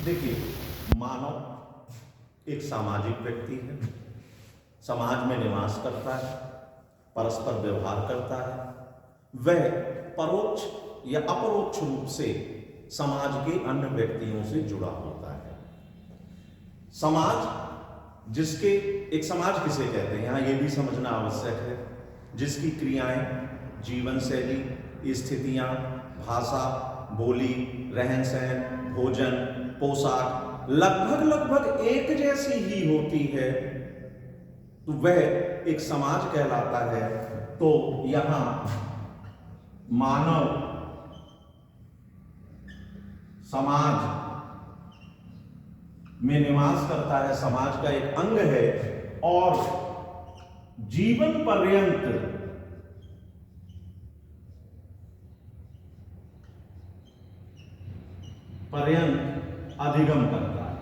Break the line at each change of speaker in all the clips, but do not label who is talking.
देखिए, मानव एक सामाजिक व्यक्ति है, समाज में निवास करता है, परस्पर व्यवहार करता है। वह परोक्ष या अपरोक्ष रूप से समाज के अन्य व्यक्तियों से जुड़ा होता है। समाज एक समाज किसे कहते हैं, यहां यह भी समझना आवश्यक है, जिसकी क्रियाएं, जीवन शैली, स्थितियां, भाषा, बोली, रहन सहन, भोजन, पोशाक लगभग एक जैसी ही होती है, तो वह एक समाज कहलाता है। तो यहां मानव समाज में निवास करता है, समाज का एक अंग है और जीवन पर्यंत अधिगम करता है,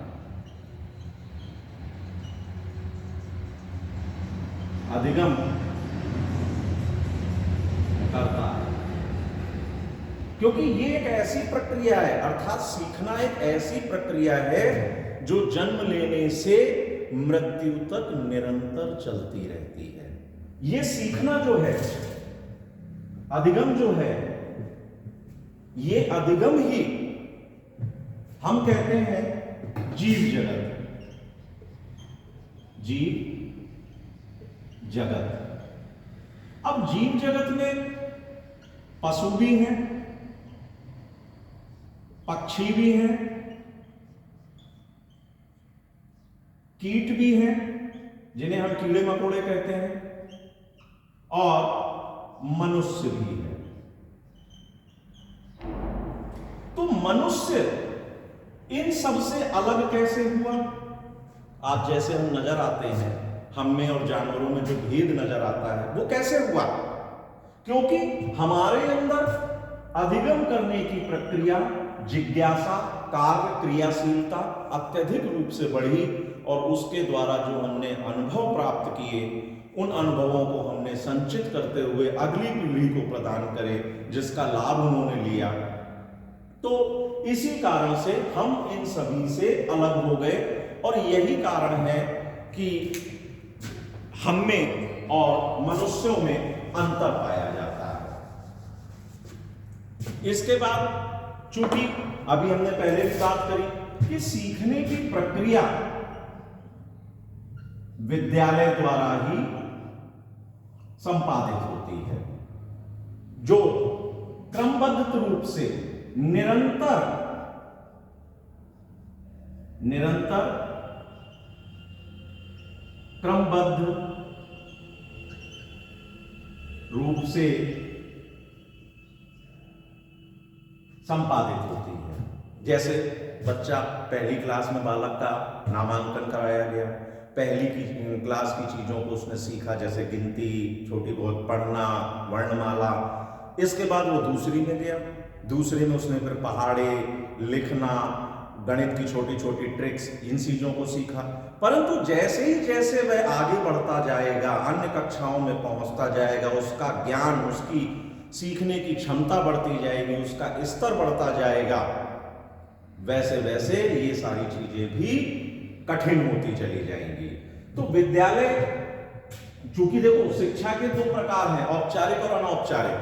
अधिगम करता है, क्योंकि ये एक ऐसी प्रक्रिया है, अर्थात सीखना एक ऐसी प्रक्रिया है जो जन्म लेने से मृत्यु तक निरंतर चलती रहती है। ये सीखना जो है, अधिगम जो है, ये अधिगम ही हम कहते हैं जीव जगत। जीव जगत। अब जीव जगत में पशु भी हैं, पक्षी भी हैं, कीट भी हैं जिन्हें हम कीड़े मकोड़े कहते हैं, और मनुष्य भी है। तो मनुष्य इन सबसे अलग कैसे हुआ? आज जैसे हम नजर आते हैं, हम में और जानवरों में जो भेद नजर आता है, वो कैसे हुआ? क्योंकि हमारे अंदर अधिगम करने की प्रक्रिया, जिज्ञासा, कार्य, क्रियाशीलता अत्यधिक रूप से बढ़ी और उसके द्वारा जो हमने अनुभव प्राप्त किए, उन अनुभवों को हमने संचित करते हुए अगली पीढ़ी को प्रदान करे, जिसका लाभ उन्होंने लिया। तो इसी कारण से हम इन सभी से अलग हो गए और यही कारण है कि हम में और मनुष्यों में अंतर पाया जाता है। इसके बाद चूंकि अभी हमने पहले भी बात करी कि सीखने की प्रक्रिया विद्यालय द्वारा ही संपादित होती है, जो क्रमबद्ध रूप से निरंतर क्रमबद्ध रूप से संपादित होती है। जैसे बच्चा पहली क्लास में बालक का नामांकन कराया गया, पहली क्लास की चीजों को उसने सीखा, जैसे गिनती, छोटी बहुत पढ़ना, वर्णमाला। इसके बाद वो दूसरी में गया, दूसरे में उसने फिर पहाड़े, लिखना, गणित की छोटी छोटी ट्रिक्स, इन चीजों को सीखा। परंतु जैसे ही जैसे वह आगे बढ़ता जाएगा, अन्य कक्षाओं में पहुंचता जाएगा, उसका ज्ञान, उसकी सीखने की क्षमता बढ़ती जाएगी, उसका स्तर बढ़ता जाएगा, वैसे वैसे ये सारी चीजें भी कठिन होती चली जाएंगी। तो विद्यालय, चूंकि देखो शिक्षा के दो प्रकार हैं, औपचारिक और अनौपचारिक।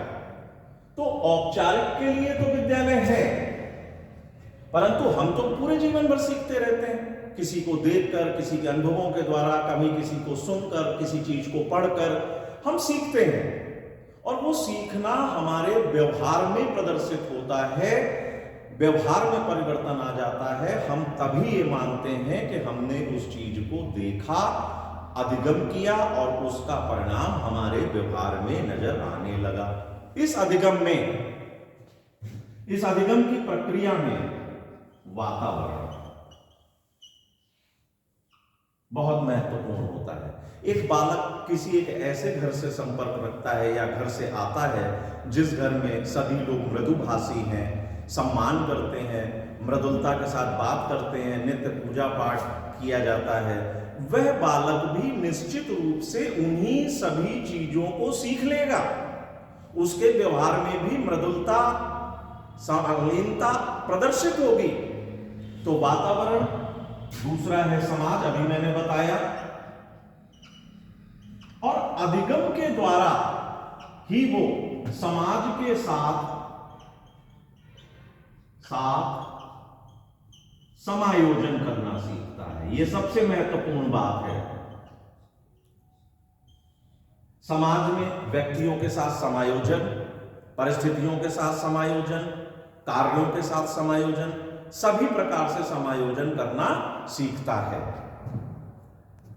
तो औपचारिक के लिए तो विद्यालय है, परंतु हम तो पूरे जीवन भर सीखते रहते हैं, किसी को देखकर, किसी के अनुभवों के द्वारा, कभी किसी को सुनकर, किसी चीज को पढ़कर हम सीखते हैं। और वो सीखना हमारे व्यवहार में प्रदर्शित होता है, व्यवहार में परिवर्तन आ जाता है। हम तभी ये मानते हैं कि हमने उस चीज को देखा, अधिगम किया और उसका परिणाम हमारे व्यवहार में नजर आने लगा। इस अधिगम की प्रक्रिया में वातावरण बहुत महत्वपूर्ण होता है। एक बालक किसी एक ऐसे घर से संपर्क रखता है या घर से आता है जिस घर में सभी लोग मृदुभाषी हैं, सम्मान करते हैं, मृदुलता के साथ बात करते हैं, नित्य पूजा पाठ किया जाता है, वह बालक भी निश्चित रूप से उन्हीं सभी चीजों को सीख लेगा। उसके व्यवहार में भी मृदुलता, संलीनता प्रदर्शित होगी। तो वातावरण, दूसरा है समाज, अभी मैंने बताया, और अधिगम के द्वारा ही वो समाज के साथ समायोजन करना सीखता है। यह सबसे महत्वपूर्ण बात है। समाज में व्यक्तियों के साथ समायोजन, परिस्थितियों के साथ समायोजन, कार्यों के साथ समायोजन, सभी प्रकार से समायोजन करना सीखता है।